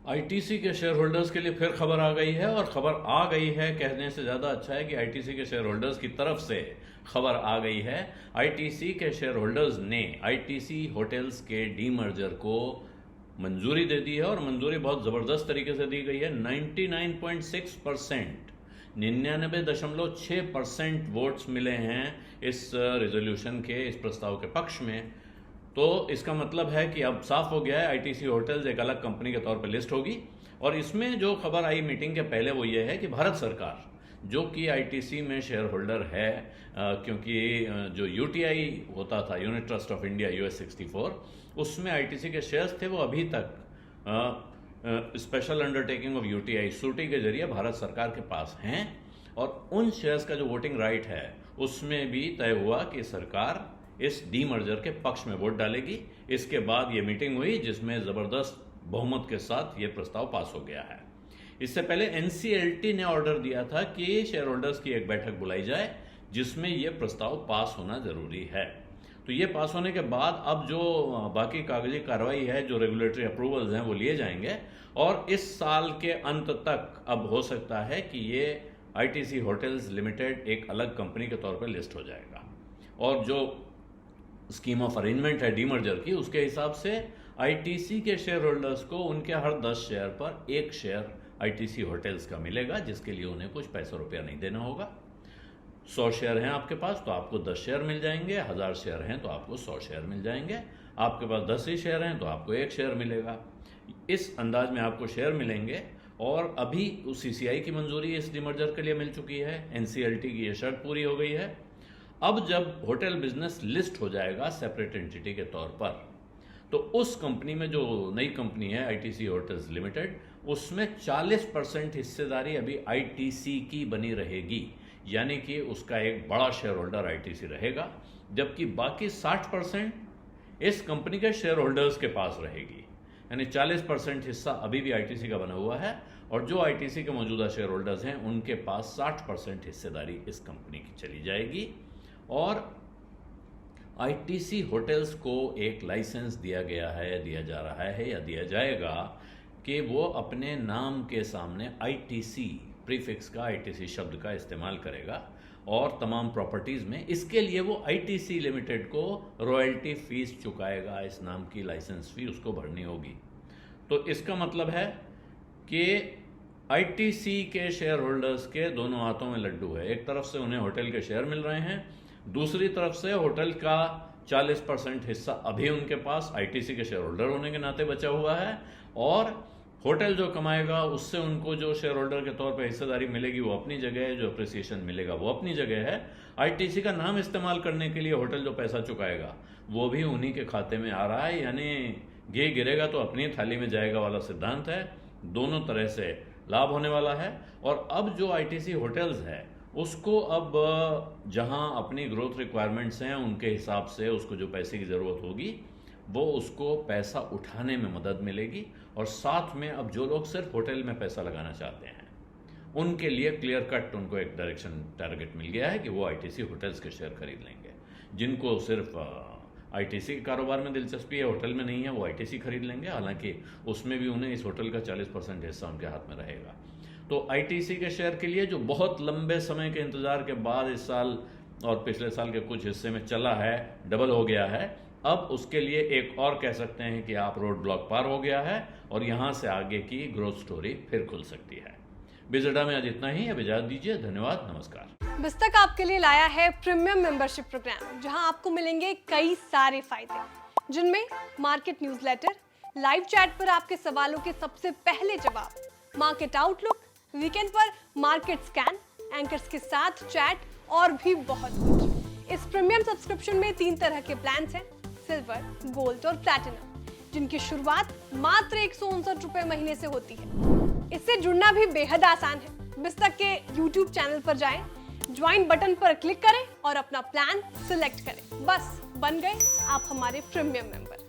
ITC के share holders के लिए फिर खबर आ गई है, और खबर आ गई है कहने से ज़्यादा अच्छा है कि आईटीसी के शेयर होल्डर्स की तरफ से खबर आ गई है। आईटीसी के शेयर होल्डर्स ने आईटीसी होटल्स के डीमर्जर को मंजूरी दे दी है, और मंजूरी बहुत ज़बरदस्त तरीके से दी गई है। 99.6%, 99.6% वोट्स मिले हैं इस रेजोल्यूशन के, इस प्रस्ताव के पक्ष में। तो इसका मतलब है कि अब साफ हो गया है, आईटीसी होटल्स एक अलग कंपनी के तौर पर लिस्ट होगी। और इसमें जो खबर आई मीटिंग के पहले वो ये है कि भारत सरकार, जो कि आईटीसी में शेयर होल्डर है, क्योंकि जो यूटीआई होता था, unit trust of India, US 64, उसमें आईटीसी के शेयर्स थे, वो अभी तक स्पेशल अंडरटेकिंग ऑफ यूटीआई सूटी के जरिए भारत सरकार के पास हैं। और उन शेयर्स का जो वोटिंग राइट है उसमें भी तय हुआ कि सरकार इस डीमर्जर के पक्ष में वोट डालेगी। इसके बाद ये मीटिंग हुई जिसमें ज़बरदस्त बहुमत के साथ ये प्रस्ताव पास हो गया है। इससे पहले एनसीएलटी ने ऑर्डर दिया था कि शेयर होल्डर्स की एक बैठक बुलाई जाए जिसमें ये प्रस्ताव पास होना जरूरी है। तो ये पास होने के बाद अब जो बाकी कागजी कार्रवाई है, जो रेगुलेटरी अप्रूवल्स हैं, वो लिए जाएंगे, और इस साल के अंत तक अब हो सकता है कि ये आईटीसी होटल्स लिमिटेड एक अलग कंपनी के तौर पर लिस्ट हो जाएगा। और जो स्कीम ऑफ अरेंजमेंट है डीमर्जर की, उसके हिसाब से आईटीसी के शेयर होल्डर्स को उनके हर 10 शेयर पर 1 शेयर आईटीसी होटल्स का मिलेगा, जिसके लिए उन्हें कुछ पैसा रुपया नहीं देना होगा। 100 शेयर हैं आपके पास तो आपको 10 शेयर मिल जाएंगे, 1000 शेयर हैं तो आपको 100 शेयर मिल जाएंगे, आपके पास 10 ही शेयर हैं तो आपको 1 शेयर मिलेगा। इस अंदाज में आपको शेयर मिलेंगे। और अभी सीसीआई की मंजूरी इस डीमर्जर के लिए मिल चुकी है, एनसीएलटी की ये शर्त पूरी हो गई है। अब जब होटल बिजनेस लिस्ट हो जाएगा सेपरेट एंटिटी के तौर पर, तो उस कंपनी में, जो नई कंपनी है आईटीसी होटल्स लिमिटेड, उसमें 40% हिस्सेदारी अभी आईटीसी की बनी रहेगी, यानी कि उसका एक बड़ा शेयर होल्डर आईटीसी रहेगा, जबकि बाकी 60% इस कंपनी के शेयर होल्डर्स के पास रहेगी। यानी 40% हिस्सा अभी भी आईटीसी का बना हुआ है, और जो आईटीसी के मौजूदा शेयर होल्डर्स हैं उनके पास 60% हिस्सेदारी इस कंपनी की चली जाएगी। और आईटीसी होटल्स को एक लाइसेंस दिया गया है, दिया जा रहा है या दिया जाएगा, कि वो अपने नाम के सामने आईटीसी प्रीफिक्स का, आईटीसी शब्द का इस्तेमाल करेगा और तमाम प्रॉपर्टीज़ में। इसके लिए वो आईटीसी लिमिटेड को रॉयल्टी फीस चुकाएगा, इस नाम की लाइसेंस फी उसको भरनी होगी। तो इसका मतलब है कि आईटीसी के शेयर होल्डर्स के दोनों हाथों में लड्डू है। एक तरफ से उन्हें होटल के शेयर मिल रहे हैं, दूसरी तरफ से होटल का 40% हिस्सा अभी उनके पास आईटीसी के शेयर होल्डर होने के नाते बचा हुआ है, और होटल जो कमाएगा उससे उनको जो शेयर होल्डर के तौर पर हिस्सेदारी मिलेगी वो अपनी जगह है, जो अप्रिसिएशन मिलेगा वो अपनी जगह है। आईटीसी का नाम इस्तेमाल करने के लिए होटल जो पैसा चुकाएगा वो भी उन्हीं के खाते में आ रहा है, यानी घी गिरेगा तो अपनी थाली में जाएगा वाला सिद्धांत है। दोनों तरह से लाभ होने वाला है। और अब जो आईटीसी होटल्स है उसको अब जहां अपनी ग्रोथ रिक्वायरमेंट्स हैं उनके हिसाब से उसको जो पैसे की ज़रूरत होगी वो उसको पैसा उठाने में मदद मिलेगी। और साथ में अब जो लोग सिर्फ होटल में पैसा लगाना चाहते हैं उनके लिए क्लियर कट उनको एक डायरेक्शन टारगेट मिल गया है कि वो आईटीसी होटल्स के शेयर खरीद लेंगे। जिनको सिर्फ आईटीसी के कारोबार में दिलचस्पी है, होटल में नहीं है, वो आईटीसी खरीद लेंगे, हालांकि उसमें भी उन्हें इस होटल का 40% हिस्सा उनके हाथ में रहेगा। तो आईटीसी के शेयर के लिए जो बहुत लंबे समय के इंतजार के बाद इस साल और पिछले साल के कुछ हिस्से में चला है, डबल हो गया है, अब उसके लिए एक और कह सकते हैं कि आप रोड ब्लॉक पार हो गया है और यहां से आगे की ग्रोथ स्टोरी फिर खुल सकती है। बिजड़ा में आज इतना ही, अब इजाजत दीजिए, धन्यवाद, नमस्कार। बिस्तक आपके लिए लाया है प्रीमियम मेंबरशिप प्रोग्राम, जहां आपको मिलेंगे कई सारे फायदे, जिनमें मार्केट न्यूज़लेटर, लाइव चैट पर आपके सवालों के सबसे पहले जवाब, मार्केट आउटलुक, वीकेंड पर मार्केट स्कैन, एंकर्स के साथ चैट और भी बहुत कुछ। इस प्रीमियम सब्सक्रिप्शन में 3 तरह के प्लान्स हैं, सिल्वर, गोल्ड और प्लैटिनम, जिनकी शुरुआत मात्र 159 रुपए महीने से होती है। इससे जुड़ना भी बेहद आसान है। बिस्तक के YouTube चैनल पर जाएं, ज्वाइन बटन पर क्लिक करें और अपना प्लान सिलेक्ट करें। बस बन गए आप हमारे प्रीमियम मेंबर।